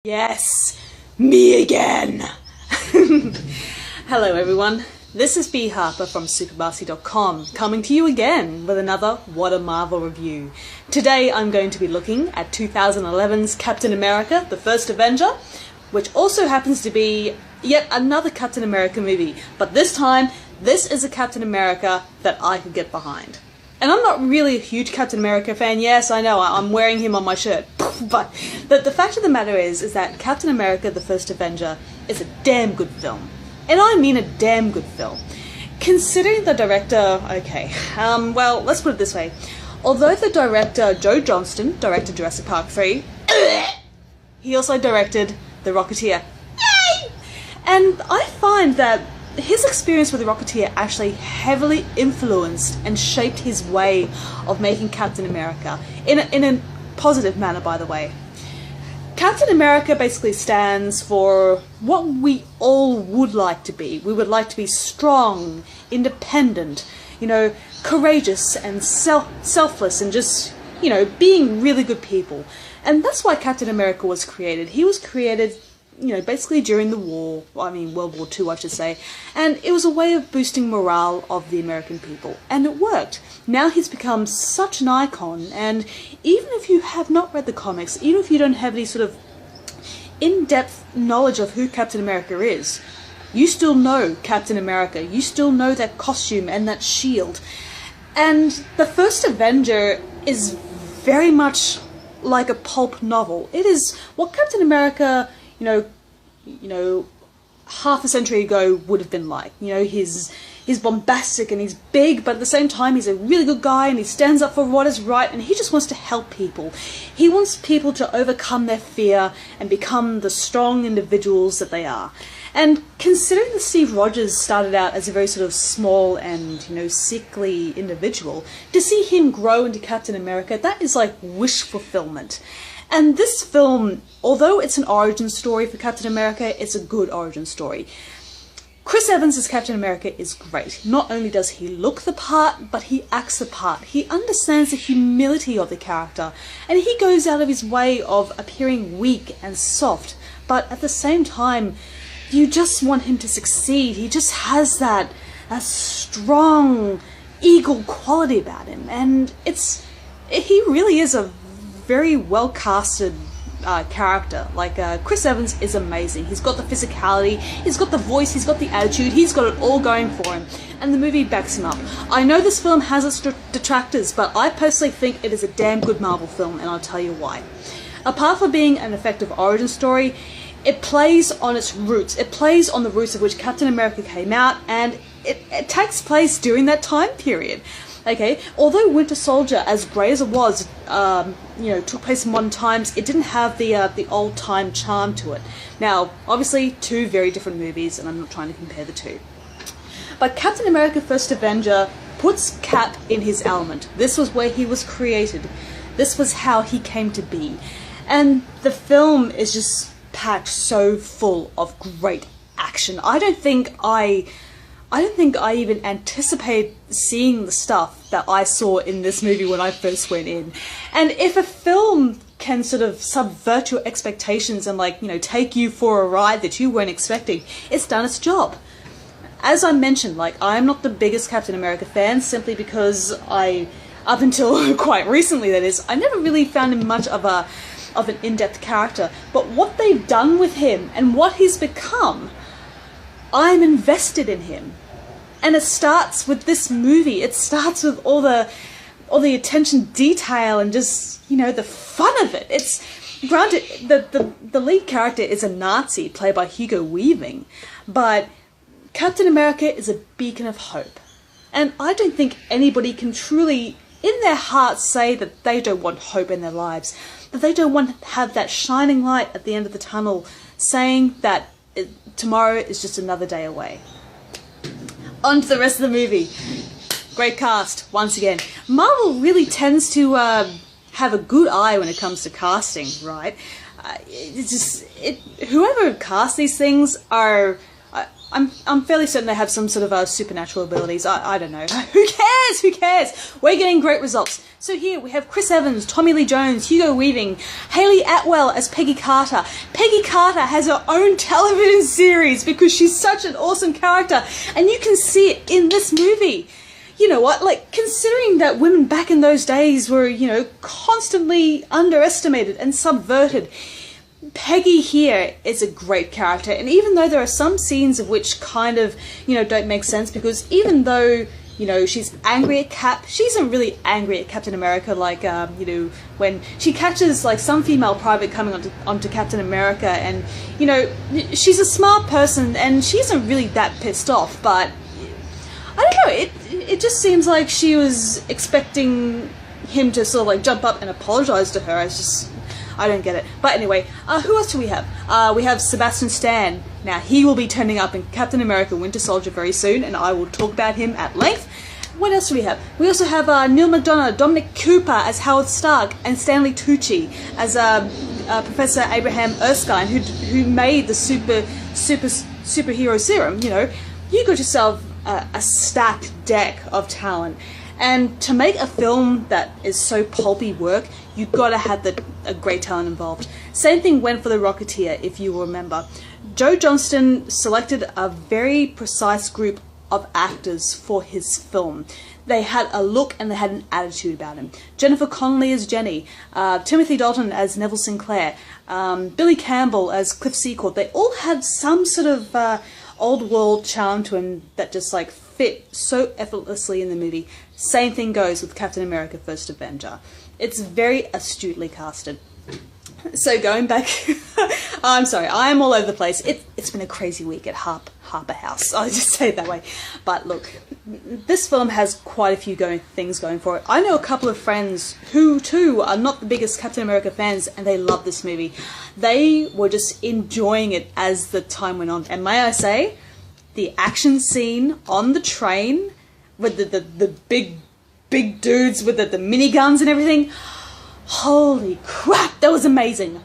Yes, me again! Hello everyone, this is B Harper from supermarcy.com coming to you again with another What a Marvel review. Today I'm going to be looking at 2011's Captain America, the First Avenger, which also happens to be yet another Captain America movie, but this time this is a Captain America that I could get behind. And I'm not really a huge Captain America fan. Yes, I know, I'm wearing him on my shirt. But the fact of the matter is that Captain America, the First Avenger, is a damn good film. And I mean a damn good film. Considering the director, well, let's put it this way. Although the director, Joe Johnston, directed Jurassic Park 3, he also directed The Rocketeer. Yay! And I find that his experience with The Rocketeer actually heavily influenced and shaped his way of making Captain America, in a positive manner, by the way. Captain America basically stands for what we all would like to be. We would like to be strong, independent, courageous and selfless and just, being really good people. And that's why Captain America was created. He was created basically during the war, World War II, I should say, and it was a way of boosting morale of the American people, and it worked. Now he's become such an icon, and even if you have not read the comics, even if you don't have any sort of in-depth knowledge of who Captain America is, you still know Captain America, you still know that costume and that shield. And the First Avenger is very much like a pulp novel. It is what Captain America half a century ago would have been like. He's bombastic and he's big, but at the same time he's a really good guy and he stands up for what is right and he just wants to help people. He wants people to overcome their fear and become the strong individuals that they are. And considering that Steve Rogers started out as a very sort of small and, sickly individual, to see him grow into Captain America, that is like wish fulfillment. And this film, although it's an origin story for Captain America, it's a good origin story. Chris Evans as Captain America is great. Not only does he look the part, but he acts the part. He understands the humility of the character, and he goes out of his way of appearing weak and soft, but at the same time, you just want him to succeed. He just has that strong, eagle quality about him, and he really is a very well casted character. Chris Evans is amazing. He's got the physicality, he's got the voice, he's got the attitude, he's got it all going for him, and the movie backs him up. I know this film has its detractors, but I personally think it is a damn good Marvel film, and I'll tell you why. Apart from being an effective origin story, it plays on its roots. It plays on the roots of which Captain America came out, and it takes place during that time period. Okay, although Winter Soldier, as great as it was, took place in modern times, it didn't have the old-time charm to it. Now, obviously, two very different movies, and I'm not trying to compare the two. But Captain America First Avenger puts Cap in his element. This was where he was created. This was how he came to be. And the film is just packed so full of great action. I don't think I even anticipate seeing the stuff that I saw in this movie when I first went in. And if a film can sort of subvert your expectations and take you for a ride that you weren't expecting, it's done its job. As I mentioned, I'm not the biggest Captain America fan, simply because up until quite recently that is, I never really found him much of an in-depth character. But what they've done with him and what he's become, I'm invested in him. And it starts with this movie. It starts with all the attention detail and just, the fun of it. It's granted the lead character is a Nazi played by Hugo Weaving, but Captain America is a beacon of hope. And I don't think anybody can truly, in their hearts, say that they don't want hope in their lives, that they don't want to have that shining light at the end of the tunnel saying that tomorrow is just another day away. On to the rest of the movie. Great cast, once again. Marvel really tends to have a good eye when it comes to casting, right? Whoever casts these things are I'm fairly certain they have some sort of supernatural abilities. I don't know. Who cares? Who cares? We're getting great results. So here we have Chris Evans, Tommy Lee Jones, Hugo Weaving, Hayley Atwell as Peggy Carter. Peggy Carter has her own television series because she's such an awesome character, and you can see it in this movie. You know what, like, considering that women back in those days were, you know, constantly underestimated and subverted, Peggy here is a great character. And even though there are some scenes of which kind of, you know, don't make sense, because even though, you know, she's angry at Cap, she isn't really angry at Captain America, like, you know, when she catches, like, some female private coming onto Captain America, and, you know, she's a smart person, and she isn't really that pissed off, but I don't know, it just seems like she was expecting him to sort of, like, jump up and apologise to her. I don't get it. But anyway, who else do we have? We have Sebastian Stan. Now, he will be turning up in Captain America Winter Soldier very soon, and I will talk about him at length. What else do we have? We also have Neil McDonough, Dominic Cooper as Howard Stark, and Stanley Tucci as Professor Abraham Erskine, who made the superhero serum. You know, you got yourself a stacked deck of talent. And to make a film that is so pulpy work, you've got to have a great talent involved. Same thing went for The Rocketeer, if you will remember. Joe Johnston selected a very precise group of actors for his film. They had a look and they had an attitude about him. Jennifer Connelly as Jenny, Timothy Dalton as Neville Sinclair, Billy Campbell as Cliff Secord. They all had some sort of old world charm to him that just like fit so effortlessly in the movie. Same thing goes with Captain America First Avenger. It's very astutely casted. So going back, I'm sorry, I'm all over the place. It's been a crazy week at Harper House. I'll just say it that way. But look, this film has quite a few things going for it. I know a couple of friends who too are not the biggest Captain America fans, and they love this movie. They were just enjoying it as the time went on. And may I say, the action scene on the train with the big dudes with the miniguns and everything, holy crap, that was amazing.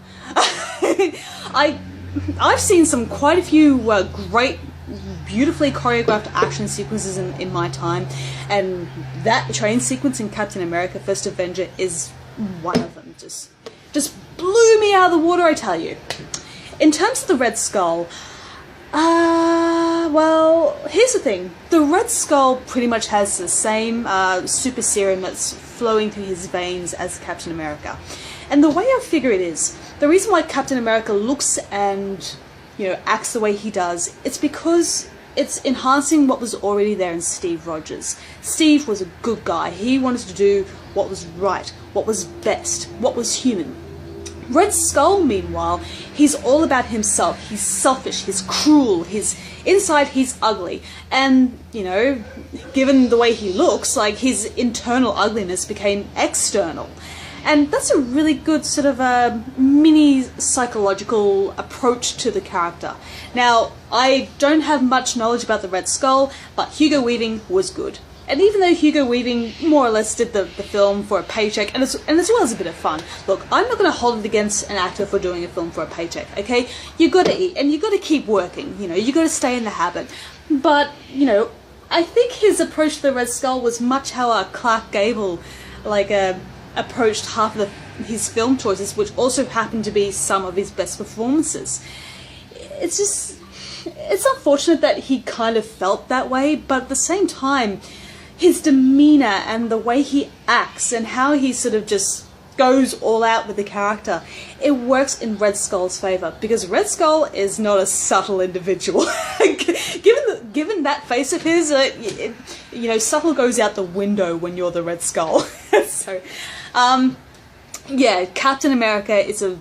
I've seen quite a few great, beautifully choreographed action sequences in my time, and that train sequence in Captain America First Avenger is one of them. Just blew me out of the water, I tell you. In terms of the Red Skull, well, here's the thing. The Red Skull pretty much has the same super serum that's flowing through his veins as Captain America. And the way I figure it is, the reason why Captain America looks and, you know, acts the way he does, it's because it's enhancing what was already there in Steve Rogers. Steve was a good guy. He wanted to do what was right, what was best, what was human. Red Skull, meanwhile, he's all about himself. He's selfish, he's cruel, inside he's ugly. And, you know, given the way he looks, like, his internal ugliness became external. And that's a really good sort of a mini psychological approach to the character. Now, I don't have much knowledge about the Red Skull, but Hugo Weaving was good. And even though Hugo Weaving more or less did the film for a paycheck, and as well as a bit of fun, look, I'm not going to hold it against an actor for doing a film for a paycheck, okay? You've got to eat, and you've got to keep working, you know, you've got to stay in the habit. But, you know, I think his approach to the Red Skull was much how Clark Gable, like, approached half of his film choices, which also happened to be some of his best performances. It's unfortunate that he kind of felt that way, but at the same time, his demeanour and the way he acts and how he sort of just goes all out with the character, it works in Red Skull's favour, because Red Skull is not a subtle individual. Given that face of his, you know, subtle goes out the window when you're the Red Skull. So, yeah, Captain America is a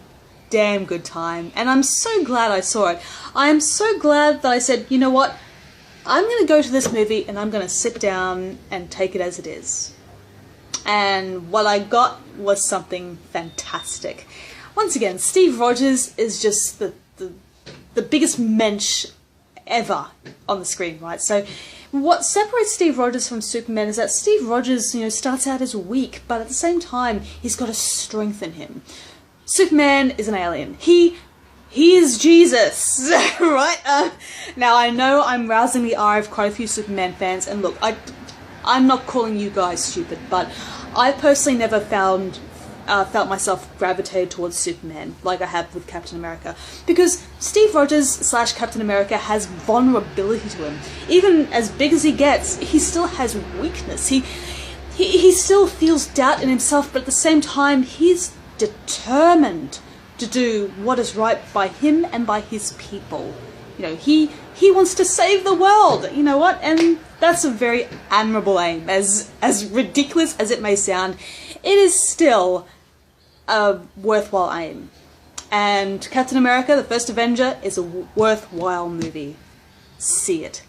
damn good time, and I'm so glad I saw it. I am so glad that I said, you know what, I'm going to go to this movie and I'm going to sit down and take it as it is. And what I got was something fantastic. Once again, Steve Rogers is just the biggest mensch ever on the screen, right? So what separates Steve Rogers from Superman is that Steve Rogers, you know, starts out as weak, but at the same time, he's got a strength in him. Superman is an alien. He is Jesus, right? Now I know I'm rousing the ire of quite a few Superman fans, and look, I'm not calling you guys stupid, but I personally never felt myself gravitated towards Superman like I have with Captain America, because Steve Rogers / Captain America has vulnerability to him. Even as big as he gets, he still has weakness. He still feels doubt in himself, but at the same time, he's determined to do what is right by him and by his people. You know, he wants to save the world. You know what? And that's a very admirable aim. As ridiculous as it may sound, it is still a worthwhile aim. And Captain America, the first Avenger, is a worthwhile movie. See it.